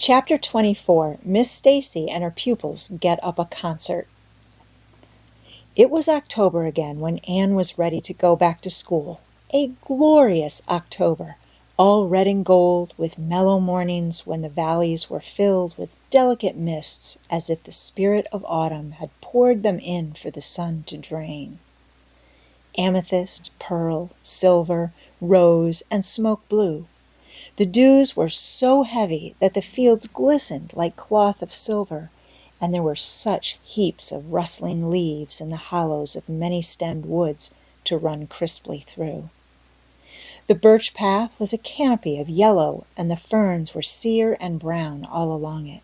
Chapter 24, Miss Stacy and her pupils get up a concert. It was October again when Anne was ready to go back to school. A glorious October, all red and gold, with mellow mornings when the valleys were filled with delicate mists as if the spirit of autumn had poured them in for the sun to drain. Amethyst, pearl, silver, rose, and smoke blue. The dews were so heavy that the fields glistened like cloth of silver, and there were such heaps of rustling leaves in the hollows of many-stemmed woods to run crisply through. The birch path was a canopy of yellow, and the ferns were sere and brown all along it.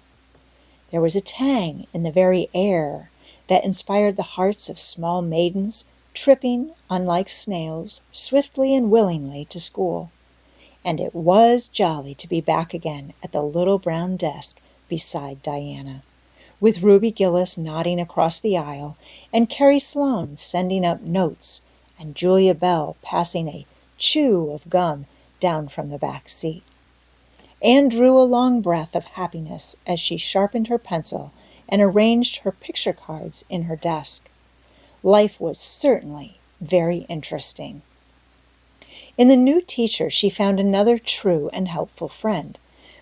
There was a tang in the very air that inspired the hearts of small maidens, tripping, unlike snails, swiftly and willingly to school. And it was jolly to be back again at the little brown desk beside Diana, with Ruby Gillis nodding across the aisle, and Carrie Sloane sending up notes, and Julia Bell passing a chew of gum down from the back seat. Anne drew a long breath of happiness as she sharpened her pencil and arranged her picture cards in her desk. Life was certainly very interesting. In the new teacher, she found another true and helpful friend.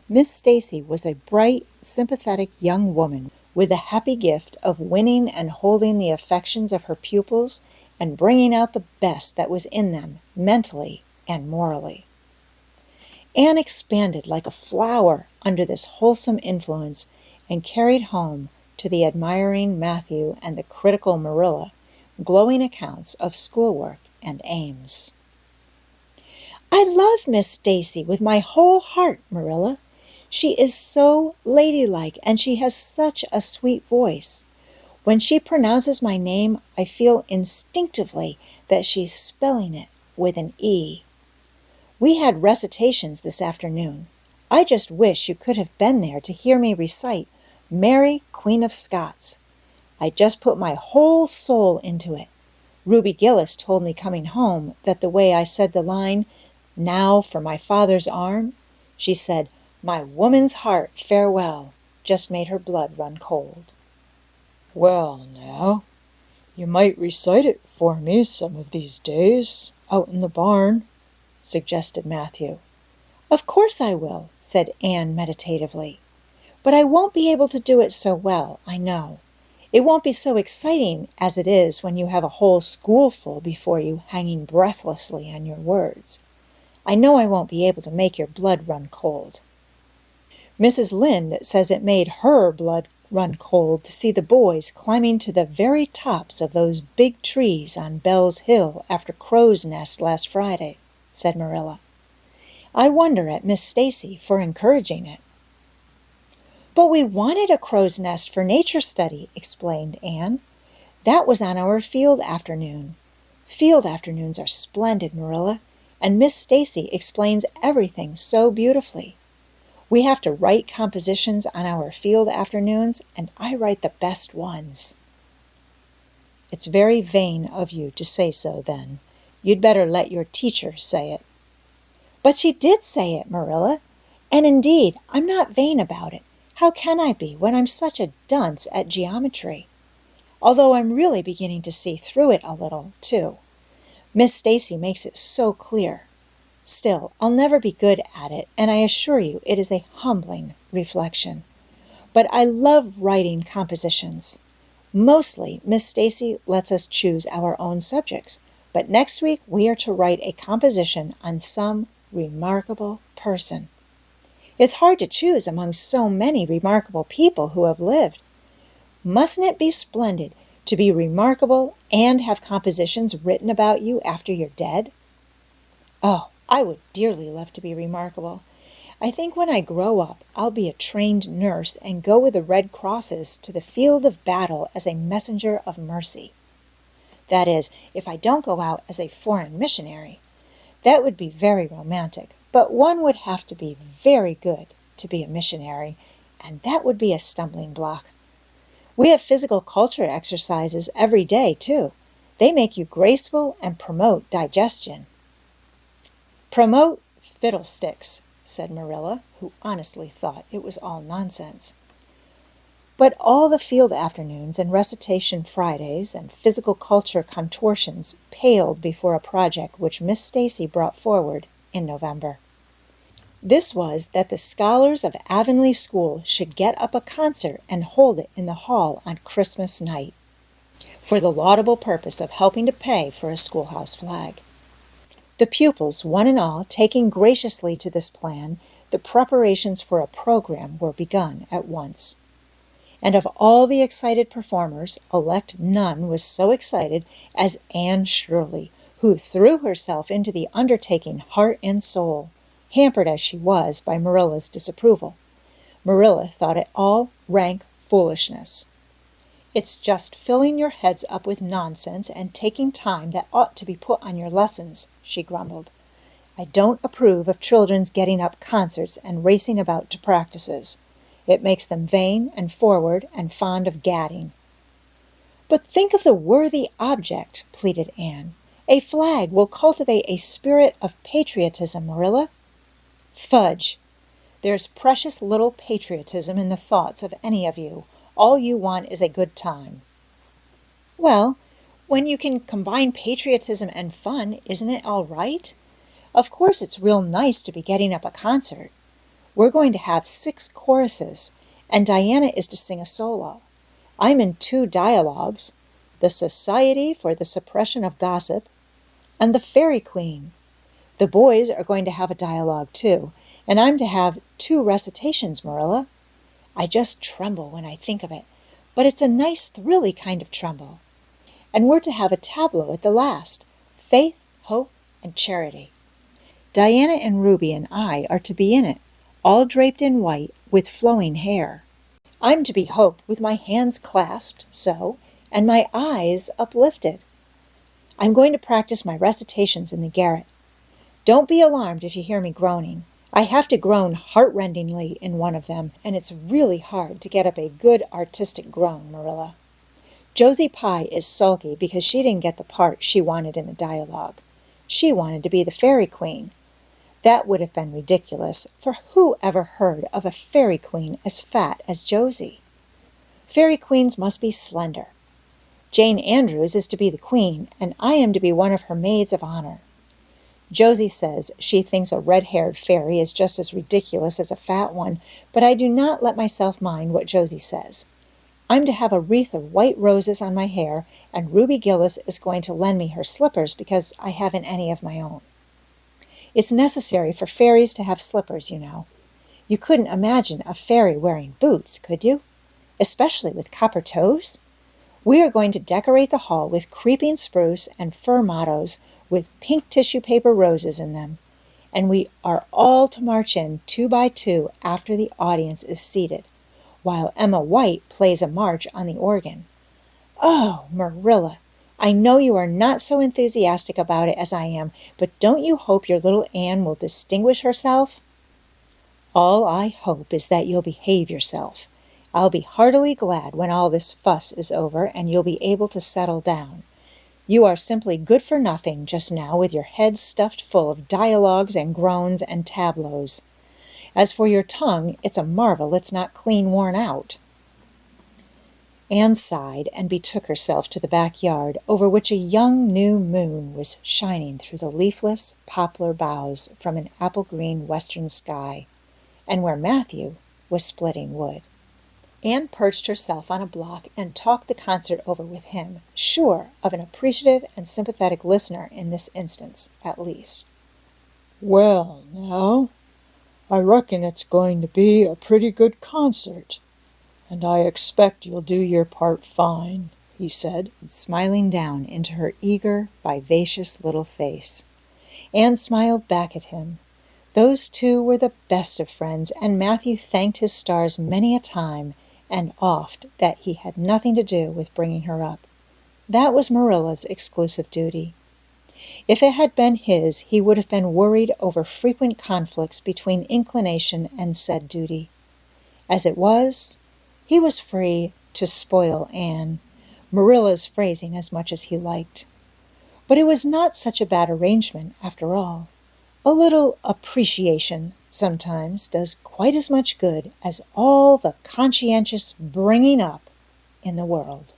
Miss Stacy was a bright, sympathetic young woman with the happy gift of winning and holding the affections of her pupils and bringing out the best that was in them, mentally and morally. Anne expanded like a flower under this wholesome influence and carried home to the admiring Mathew and the critical Marilla glowing accounts of schoolwork and aims. "I love Miss Stacy with my whole heart, Marilla. She is so ladylike, and she has such a sweet voice. When she pronounces my name, I feel instinctively that she's spelling it with an E. We had recitations this afternoon. I just wish you could have been there to hear me recite Mary, Queen of Scots. I just put my whole soul into it. Ruby Gillis told me coming home that the way I said the line, 'Now for my father's arm,' she said, 'My woman's heart, farewell,' just made her blood run cold." "Well, now, you might recite it for me some of these days, out in the barn," suggested Mathew. "Of course I will," said Anne meditatively. "But I won't be able to do it so well, I know. It won't be so exciting as it is when you have a whole schoolful before you hanging breathlessly on your words. I know I won't be able to make your blood run cold." Mrs. Lynde says it made her blood run cold to see the boys climbing to the very tops of those big trees on Bell's Hill after Crow's Nest last Friday, said Marilla. "I wonder at Miss Stacy for encouraging it." "But we wanted a crow's nest for nature study," explained Anne. "That was on our field afternoon. Field afternoons are splendid, Marilla, and Miss Stacy explains everything so beautifully. We have to write compositions on our field afternoons, and I write the best ones." "It's very vain of you to say so, then. You'd better let your teacher say it." "But she did say it, Marilla. And indeed, I'm not vain about it. How can I be when I'm such a dunce at geometry? Although I'm really beginning to see through it a little, too. Miss Stacy makes it so clear. Still, I'll never be good at it, and I assure you it is a humbling reflection. But I love writing compositions. Mostly, Miss Stacy lets us choose our own subjects, but next week we are to write a composition on some remarkable person. It's hard to choose among so many remarkable people who have lived. Mustn't it be splendid to be remarkable and have compositions written about you after you're dead? Oh, I would dearly love to be remarkable. I think when I grow up, I'll be a trained nurse and go with the Red Crosses to the field of battle as a messenger of mercy. That is, if I don't go out as a foreign missionary. That would be very romantic, but one would have to be very good to be a missionary, and that would be a stumbling block. We have physical culture exercises every day, too. They make you graceful and promote digestion." "Promote fiddlesticks," said Marilla, who honestly thought it was all nonsense. But all the field afternoons and recitation Fridays and physical culture contortions paled before a project which Miss Stacy brought forward in November. This was that the scholars of Avonlea School should get up a concert and hold it in the hall on Christmas night, for the laudable purpose of helping to pay for a schoolhouse flag. The pupils, one and all, taking graciously to this plan, the preparations for a program were begun at once. And of all the excited performers, elect none was so excited as Anne Shirley, who threw herself into the undertaking heart and soul, hampered as she was by Marilla's disapproval. Marilla thought it all rank foolishness. "It's just filling your heads up with nonsense and taking time that ought to be put on your lessons," she grumbled. "I don't approve of children's getting up concerts and racing about to practices. It makes them vain and forward and fond of gadding." "But think of the worthy object," pleaded Anne. "A flag will cultivate a spirit of patriotism, Marilla." "Fudge! There's precious little patriotism in the thoughts of any of you. All you want is a good time." "Well, when you can combine patriotism and fun, isn't it all right? Of course it's real nice to be getting up a concert. We're going to have 6 choruses, and Diana is to sing a solo. I'm in 2 dialogues, the Society for the Suppression of Gossip and the Fairy Queen. The boys are going to have a dialogue too, and I'm to have 2 recitations, Marilla. I just tremble when I think of it, but it's a nice thrilly kind of tremble. And we're to have a tableau at the last, Faith, Hope, and Charity. Diana and Ruby and I are to be in it, all draped in white with flowing hair. I'm to be Hope with my hands clasped so, and my eyes uplifted. I'm going to practice my recitations in the garret. Don't be alarmed if you hear me groaning. I have to groan heart-rendingly in one of them, and it's really hard to get up a good artistic groan, Marilla. Josie Pye is sulky because she didn't get the part she wanted in the dialogue. She wanted to be the Fairy Queen. That would have been ridiculous, for who ever heard of a Fairy Queen as fat as Josie? Fairy Queens must be slender. Jane Andrews is to be the queen, and I am to be one of her maids of honor. Josie says she thinks a red-haired fairy is just as ridiculous as a fat one, but I do not let myself mind what Josie says. I'm to have a wreath of white roses on my hair, and Ruby Gillis is going to lend me her slippers because I haven't any of my own. It's necessary for fairies to have slippers, you know. You couldn't imagine a fairy wearing boots, could you? Especially with copper toes? We are going to decorate the hall with creeping spruce and fir mottos with pink tissue paper roses in them, and we are all to march in 2 by 2 after the audience is seated, while Emma White plays a march on the organ. Oh, Marilla, I know you are not so enthusiastic about it as I am, but don't you hope your little Anne will distinguish herself? All I hope is that you'll behave yourself. I'll be heartily glad when all this fuss is over and you'll be able to settle down. You are simply good for nothing just now with your head stuffed full of dialogues and groans and tableaus. As for your tongue, it's a marvel it's not clean worn out." Anne sighed and betook herself to the backyard, over which a young new moon was shining through the leafless poplar boughs from an apple-green western sky, and where Matthew was splitting wood. Anne perched herself on a block and talked the concert over with him, sure of an appreciative and sympathetic listener in this instance, at least. "Well, now, I reckon it's going to be a pretty good concert, and I expect you'll do your part fine," he said, smiling down into her eager, vivacious little face. Anne smiled back at him. Those two were the best of friends, and Matthew thanked his stars many a time and oft that he had nothing to do with bringing her up. That was Marilla's exclusive duty. If it had been his, he would have been worried over frequent conflicts between inclination and said duty. As it was, he was free to spoil Anne, Marilla's phrasing as much as he liked. But it was not such a bad arrangement, after all. A little appreciation sometimes does quite as much good as all the conscientious bringing up in the world.